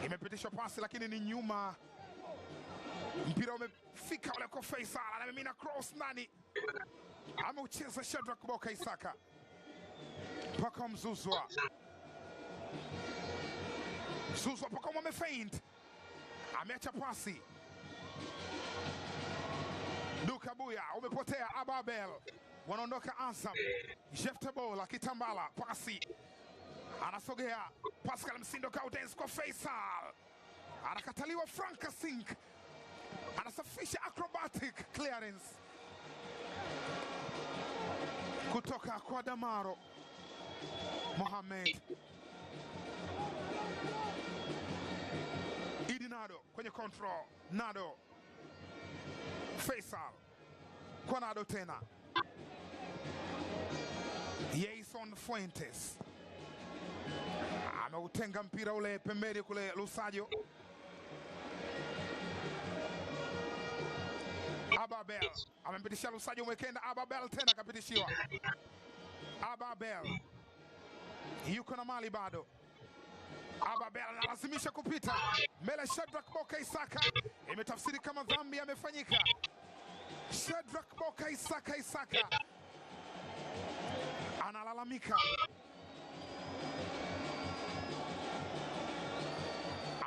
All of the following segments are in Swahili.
Imepitishwa pasi lakini ni nyuma. Mpira umefika ule kwa Faisal, anamimina cross ndani. Ameucheza Shadrack Boka Isaka. Paka Mzuzwa. Mzuzwa paka amefeint. Ameacha pasi. Duka Buya umepotea. Ababel wanaondoka Azam. Jeftebola Kitambala pasi. Anasogea Pascal Msindo Gaudens kwa Faisal. Anakataliwa. Franka Sink anasafisha acrobatic clearance kutoka kwa Damaro Mohamed. Idi Nado kwenye control. Nado Faisal kwa Nado tena. Jason Fuentes ameutenga mpira ule pembeni kule. Lusajo Ababel amempitisha Lusajo Mwekenda. Ababel tena kapitishiwa. Ababel yuko na mali bado. Ababel analazimisha kupita mbele. Shadrack Boka Isaka, imetafsiri kama dhambi amefanyika. Shadrack Boka Isaka analalamika.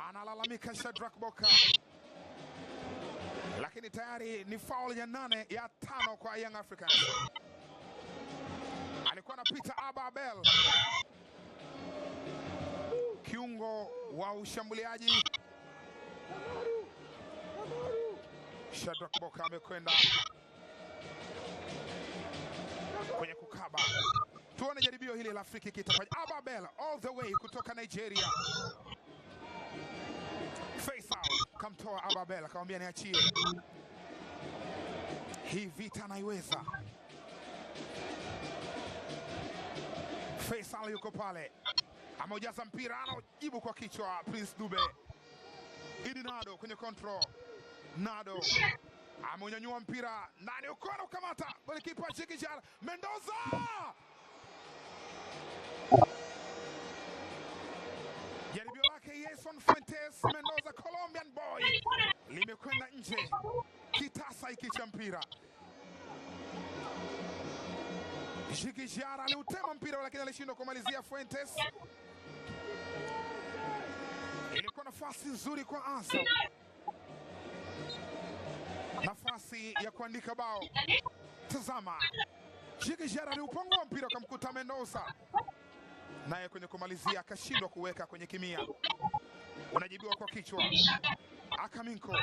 Analalamika Shadrack Boka. Lakini tayari ni foul ya 8 ya 5 kwa Young Africans. Alikuwa anapita Ababel, kiungo wa ushambuliaji. Shadrack Boka amekwenda kwenye kukaba. Tuone jaribio hili la free kick itafanya. Ababel all the way kutoka Nigeria. Faisal kamtoa Ababel, akamwambia niachie. Hii vita naiweza. Faisal yuko pale. Ameujaza mpira, anajibu kwa kichwa Prince Dube. Idi Nado kwenye control. Nado ameunyanyua mpira ndani uko na ukamata golikipa Jigijara Mendoza. Jaribio lake Jason Fuentes Mendoza, Colombian boy, limekwenda nje. Kitasa hiki cha mpira. Jigijara aliutema mpira lakini alishindwa kumalizia Fuentes. Ilikuwa nafasi nzuri kwa Azam, nafasi ya kuandika bao. Tazama, Jigijara aliupangua mpira akamkuta Mendoza, naye kwenye kumalizia akashindwa kuweka kwenye kimia. Unajibiwa kwa kichwa. Akaminko.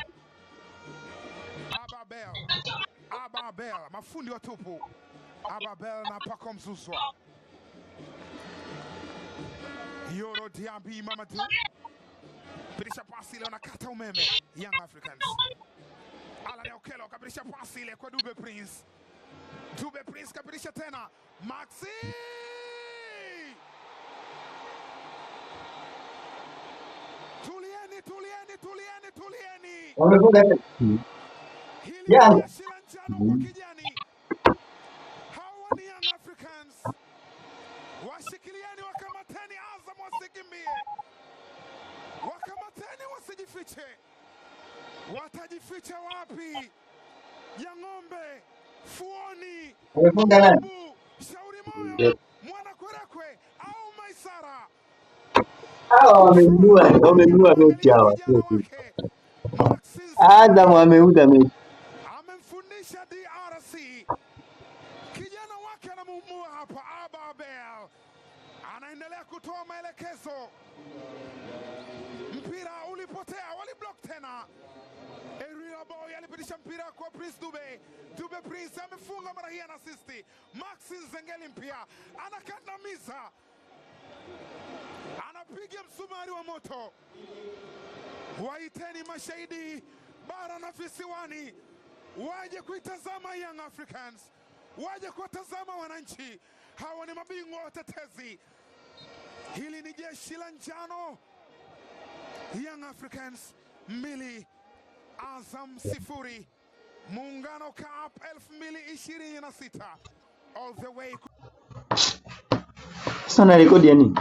Ababel mafundi watupu. Ababel na Pako Mzuzwa. Yoro Diaby Mamadou. Pitisha pasi ile, wanakata umeme Young Africans. Alan Okelo kapitisha pasi ile kwa Dube Prince. Dube Prince kapitisha tena. Maxi! Tulieni. Hili ni jeshi la njano kwa kijani. Hawa ni Young Africans. Washikilieni, wakamateni Azam wasikimbie. Wakamateni wasijifiche. Watajificha wapi? Ya ng'ombe, Fuoni, Shauri Moyo, Mwana Kwerekwe au Maisara. Wamenunua mechi hawa. Azam ameuza mechi. Amemfundisha DRC. Kijana wake anamuumua hapa. Ababel anaendelea kutoa maelekezo. Mpira ulipotea, waliblock tena. Area Boy alipitisha mpira kwa Prince Dube. Dube Prince amefunga mara hii na assist. Maxi Nzengeli mpia anakandamiza. Anapiga msumari wa moto. Waiteni mashahidi bara na visiwani, waje kuitazama Young Africans, waje kuwatazama wananchi. Hawa ni mabingwa watetezi. Hili ni jeshi la njano. Young Africans 2, Azam 0. Muungano Cup 2026 all the way. Sana rekodi ya nini?